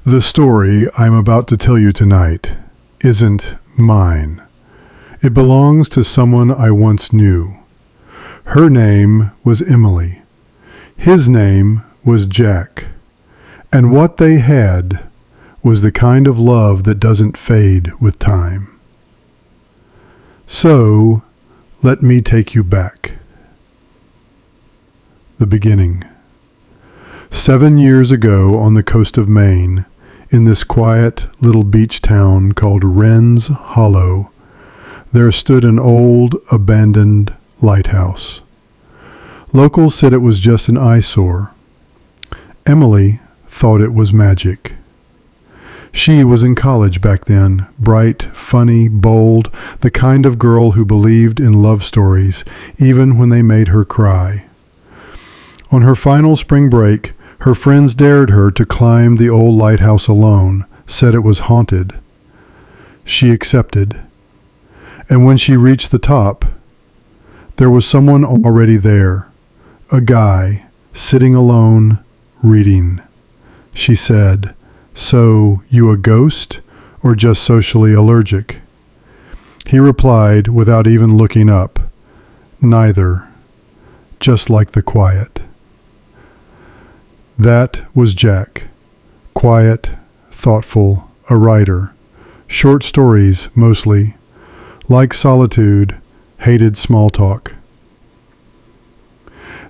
The story I'm about to tell you tonight isn't mine. It belongs to someone I once knew. Her name was Emily. His name was Jack. And what they had was the kind of love that doesn't fade with time. So, let me take you back. The beginning. 7 years ago on the coast of Maine, in this quiet little beach town called Wren's Hollow, there stood an old, abandoned lighthouse. Locals said it was just an eyesore. Emily thought it was magic. She was in college back then, bright, funny, bold, the kind of girl who believed in love stories, even when they made her cry. On her final spring break, her friends dared her to climb the old lighthouse alone, said it was haunted. She accepted. And when she reached the top, there was someone already there, a guy, sitting alone, reading. She said, "So, you a ghost, or just socially allergic?" He replied, without even looking up, "Neither, just like the quiet." That was Jack. Quiet, thoughtful, a writer. Short stories, mostly. Like solitude, hated small talk.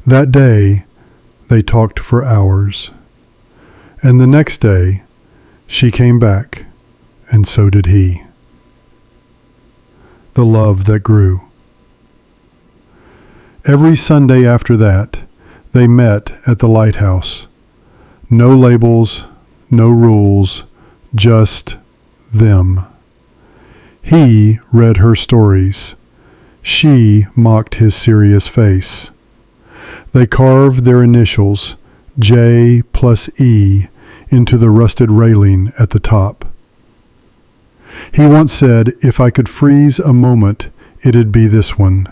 That day, they talked for hours. And the next day, she came back, and so did he. The love that grew. Every Sunday after that, they met at the lighthouse. No labels, no rules, just them. He read her stories. She mocked his serious face. They carved their initials, J plus E, into the rusted railing at the top. He once said, "If I could freeze a moment, it'd be this one."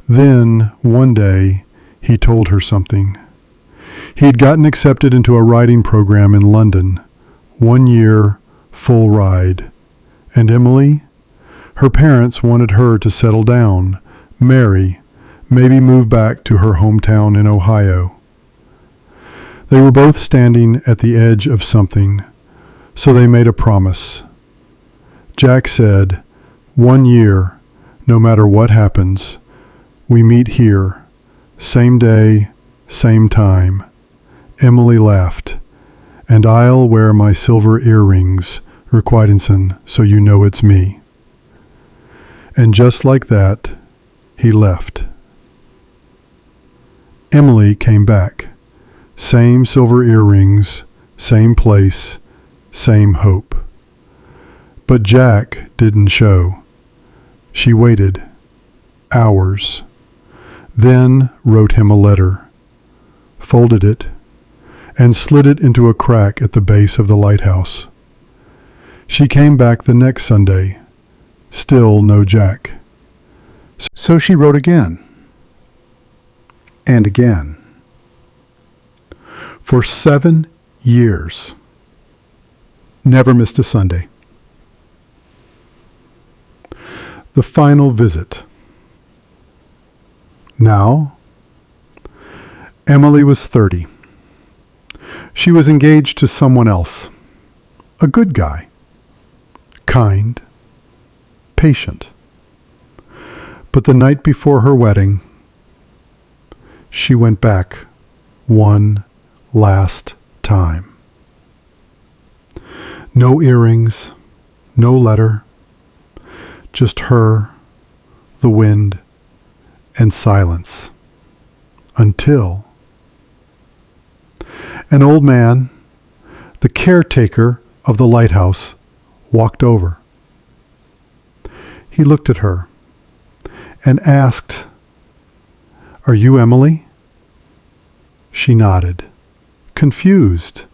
Then, one day, he told her something. He had gotten accepted into a writing program in London. 1 year, full ride. And Emily? Her parents wanted her to settle down, marry, maybe move back to her hometown in Ohio. They were both standing at the edge of something, so they made a promise. Jack said, "1 year, no matter what happens, we meet here, same day, same time." Emily laughed. "And I'll wear my silver earrings, requitansen, so you know it's me." And just like that, he left. Emily came back. Same silver earrings, same place, same hope. But Jack didn't show. She waited. Hours. Then wrote him a letter. Folded it, and slid it into a crack at the base of the lighthouse. She came back the next Sunday. Still no Jack. So she wrote again. And again. For 7 years. Never missed a Sunday. The final visit. Now, Emily was 30. She was engaged to someone else. A good guy. Kind. Patient. But the night before her wedding, she went back one last time. No earrings, no letter, just her, the wind, and silence. Until an old man, the caretaker of the lighthouse, walked over. He looked at her and asked, "Are you Emily?" She nodded, confused.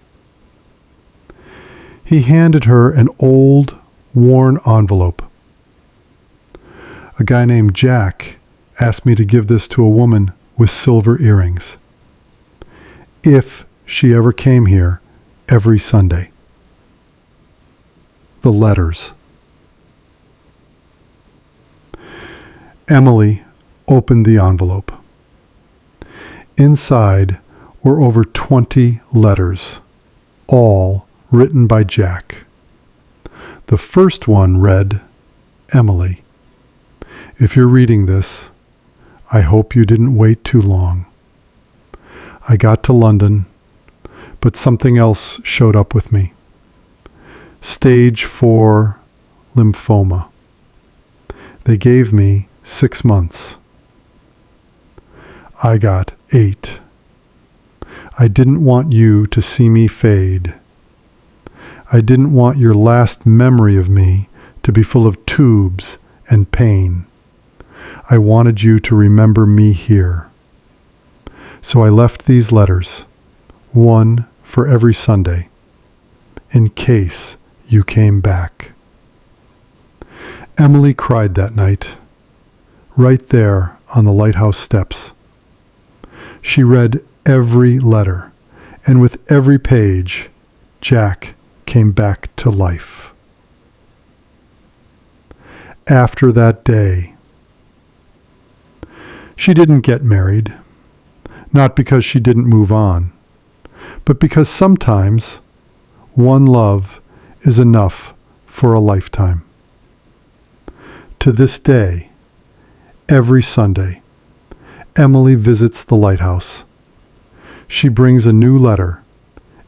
He handed her an old, worn envelope. "A guy named Jack asked me to give this to a woman with silver earrings. If she ever came here every Sunday. The letters. Emily opened the envelope. Inside were over 20 letters, all written by Jack. The first one read, "Emily, if you're reading this, I hope you didn't wait too long. I got to London, but something else showed up with me. Stage 4 lymphoma. They gave me 6 months. I got 8. I didn't want you to see me fade. I didn't want your last memory of me to be full of tubes and pain. I wanted you to remember me here. So I left these letters, one for every Sunday, in case you came back." Emily cried that night, right there on the lighthouse steps. She read every letter, and with every page, Jack came back to life. After that day, she didn't get married, not because she didn't move on, but because sometimes one love is enough for a lifetime. To this day, every Sunday, Emily visits the lighthouse. She brings a new letter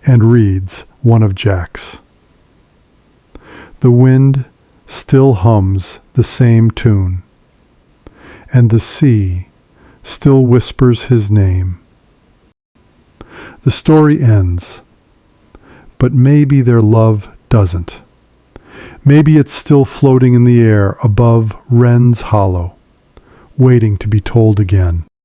and reads one of Jack's. The wind still hums the same tune, and the sea still whispers his name. The story ends, but maybe their love doesn't. Maybe it's still floating in the air above Wren's Hollow, waiting to be told again.